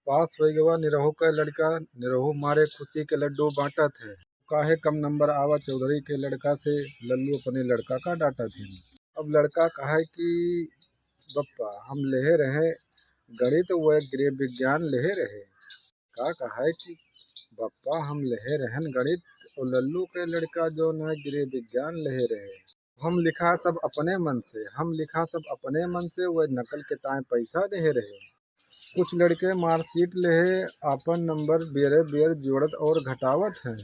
पास हो गवा निरहु का लड़का, निरहु मारे खुशी के लड्डू बांटत है। काहे कम नंबर आवा चौधरी के लड़का से, लल्लू अपने लड़का का डांटा थे। अब लड़का कहा कि बप्पा हम लेहे रहे गणित व गृह विज्ञान लेहे रहे। का कहा है कि बप्पा हम लेहे रहन गणित और लल्लू के लड़का जो न गृह विज्ञान लेहे रहे। हम लिखा सब अपने मन से, हम लिखा सब अपने मन से, वह नकल के ताए पैसा दे रहे। कुछ लड़के मार्कशीट ले आपन नंबर बेरे बेर जोड़त और घटावत हैं।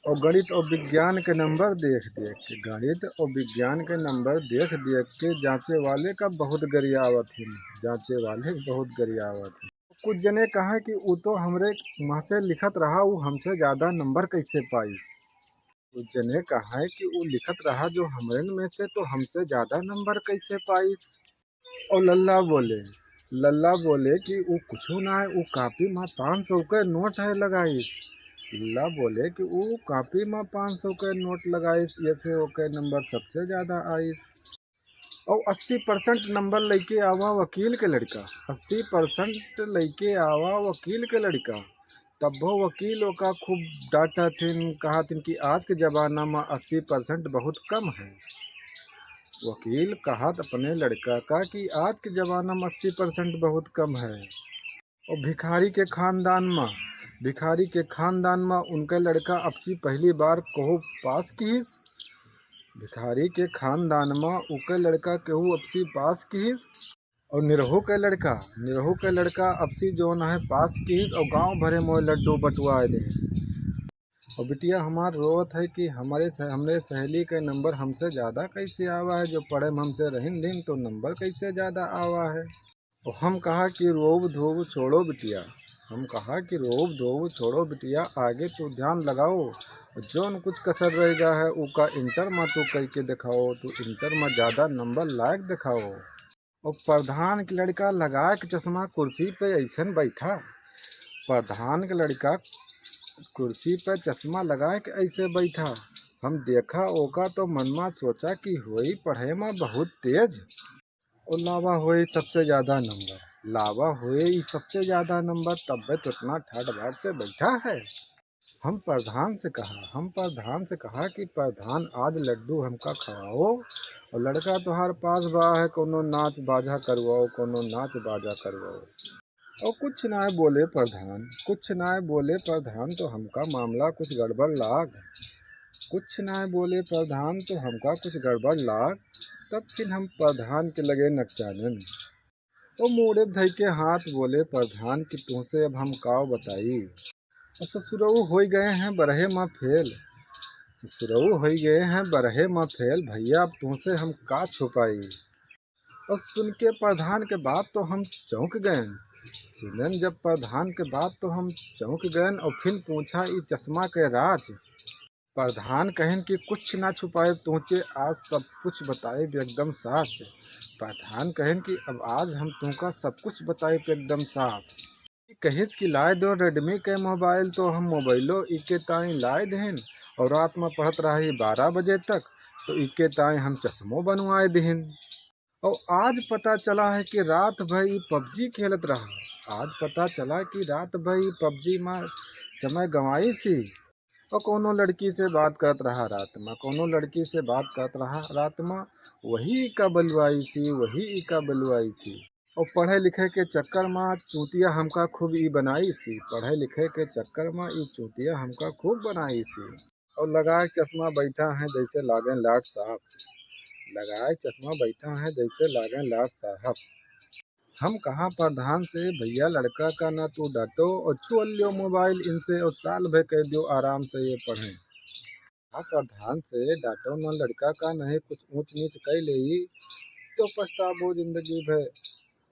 और गणित और विज्ञान के नंबर देख देख के, गणित और विज्ञान के नंबर देख देख के जांचे वाले का बहुत गरियावत है, जांचे वाले बहुत गरियावत है। कुछ जने कहा कि वो तो हमरे वहाँ से लिखत रहा, वो हमसे ज़्यादा नंबर कैसे पाई। कुछ जने कहा है कि वो लिखत रहा जो हमरे में से, तो हमसे ज़्यादा नंबर कैसे पाई। और लल्ला बोले कि वो कुछ ना है, वो कापी में 500 के नोट है लगाइस। लल्ला बोले कि वो कापी में 500 के नोट लगाइस, ऐसे ओके नंबर सबसे ज़्यादा आइस। और 80% नंबर लेके आवा वकील के लड़का, 80% लेके आवा वकील के लड़का। तब वो वकीलों का खूब डांटा थिन, कहा थिन कि आज के ज़माना में 80% बहुत कम है। वकील कहा अपने लड़का का कि आज के ज़माना में 80% बहुत कम है। और भिखारी के खानदान में उनका लड़का अपनी पहली बार कहू पास कीस। भिखारी के खानदान में उनका लड़का कहू अपसी पास कीस। और निरहू के लड़का अपसी जो है पास कीस, और गांव भरे मोए लड्डू बटुआ दे। और बिटिया हमार रोवत है कि हमरे सहेली के नंबर हमसे ज़्यादा कैसे आवा है, जो पढ़े में हमसे रहिन दिन तो नंबर कैसे ज़्यादा आवा है। और हम कहा कि रोब धोब छोड़ो बिटिया, हम कहा कि रोब धोब छोड़ो बिटिया, आगे तो ध्यान लगाओ। जोन कुछ कसर रहेगा है उसका इंटर में तो कह के दिखाओ, तो इंटर में ज़्यादा नंबर लायक दिखाओ। और प्रधान के लड़का लगा के चश्मा कुर्सी पे ऐसन बैठा, प्रधान के लड़का कुर्सी पर चश्मा लगा के ऐसे बैठा। हम देखा ओका तो मन में सोचा कि होई पढ़े में बहुत तेज। और लावा हुए सबसे ज़्यादा नंबर, लावा हुए ही सबसे ज़्यादा नंबर, तब तो इतना ठाट बाट से बैठा है। हम प्रधान से कहा कि प्रधान आज लड्डू हमका खवाओ, और लड़का तुम्हारे पास बा है, कोनो नाच बाजा करवाओ, कोनो नाच बाजा करवाओ। और कुछ ना बोले प्रधान तो हमका मामला कुछ गड़बड़ लाग, कुछ ना बोले प्रधान तो हमका कुछ गड़बड़ लाग। तब फिर हम प्रधान के लगे नकचानन। वो मोड़े धई के हाथ बोले प्रधान कि तुमसे अब हम काव बताई। और ससुरऊ हो गए हैं बरहे माँ फेल, ससुरऊ हो गए हैं बरहे माँ फेल, भैया अब तुमसे हम का छुपाई। और सुन के प्रधान के बात तो हम चौंक गए, सुनन जब प्रधान के बात तो हम चौंक गए। और फिर पूछा ई चश्मा के राज। प्रधान कहन कि कुछ ना छुपाए तुझे आज सब कुछ बताए एकदम साच। प्रधान कहन कि अब आज हम तुमका सब कुछ बताए एकदम साफ। कहिस कि लाए दो रेडमी के मोबाइल, तो हम मोबाइलो इके ताई लाए देन। और रात में पढ़त रही 12 बजे तक, तो इके ताई हम चश्मो बनवाए देन। और आज पता चला है कि रात भर पबजी खेलत रहा, आज पता चला कि रात भर पबजी में समय गंवाई थी। और कोनो लड़की से बात करत रहा रात में, कोनो लड़की से बात करत रहा रात में, वही का बलवाई थी, वही का बलवाई थी। और पढ़े लिखे के चक्कर में चूतिया हमका खूब ई बनाई सी, पढ़े लिखे के चक्कर में ई चूतिया हमका खूब बनाई सी। और लगाए चश्मा बैठा है जैसे लागे लाट साहब, लगाए चश्मा बैठा है जैसे लागे लाट साहब। हम कहाँ प्रधान से भैया लड़का का ना तू डांटो, और छुअल लियो मोबाइल इनसे, और साल भर कह दियो आराम से ये पढ़ें। हाँ प्रधान से डांटो ना लड़का का, नहीं कुछ ऊंच नीच कह ले तो पछताबो जिंदगी भर,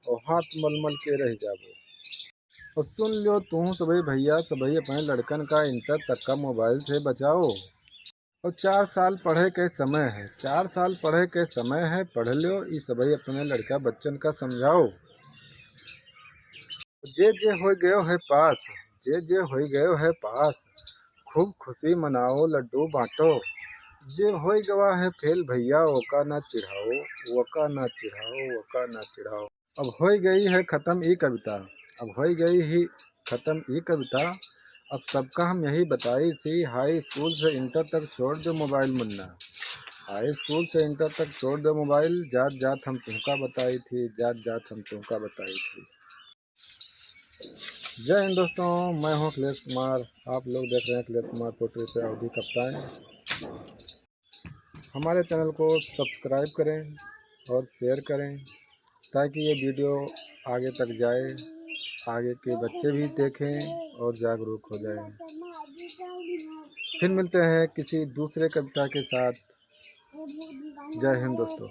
और हाथ मलमल के रह जाबो। और सुन लियो तू सभी भैया सभी अपने लड़कन का इंटर तक का मोबाइल से बचाओ। और 4 साल पढ़े के समय है, 4 साल पढ़े के समय है, पढ़ लो ये सभी अपने लड़का बच्चन का समझाओ। जे जे हो गयो है पास, जे जे हो गयो है पास, खूब खुशी मनाओ लड्डू बांटो। जे हो गवा है फेल भैया ओका ना चिढ़ाओ, वका ना चिढ़ाओ, वका ना चिढ़ाओ। अब हो गई है ख़त्म ये कविता। अब हो गई ही ख़त्म ये कविता। अब सबका हम यही बताई थी, हाई स्कूल से इंटर तक छोड़ दो मोबाइल मुन्ना। हाई स्कूल से इंटर तक छोड़ दो मोबाइल, जात जात हम तुमका बताई थी, जात जात हम तुमका बताई थी। जय हिंद दोस्तों, मैं हूं अखिलेश कुमार। आप लोग देख रहे हैं अखिलेश कुमार पोट्री से अवधि कप्तान। हमारे चैनल को सब्सक्राइब करें और शेयर करें ताकि ये वीडियो आगे तक जाए, आगे के बच्चे भी देखें और जागरूक हो जाएं। फिर मिलते हैं किसी दूसरे कविता के साथ। जय हिंद दोस्तों।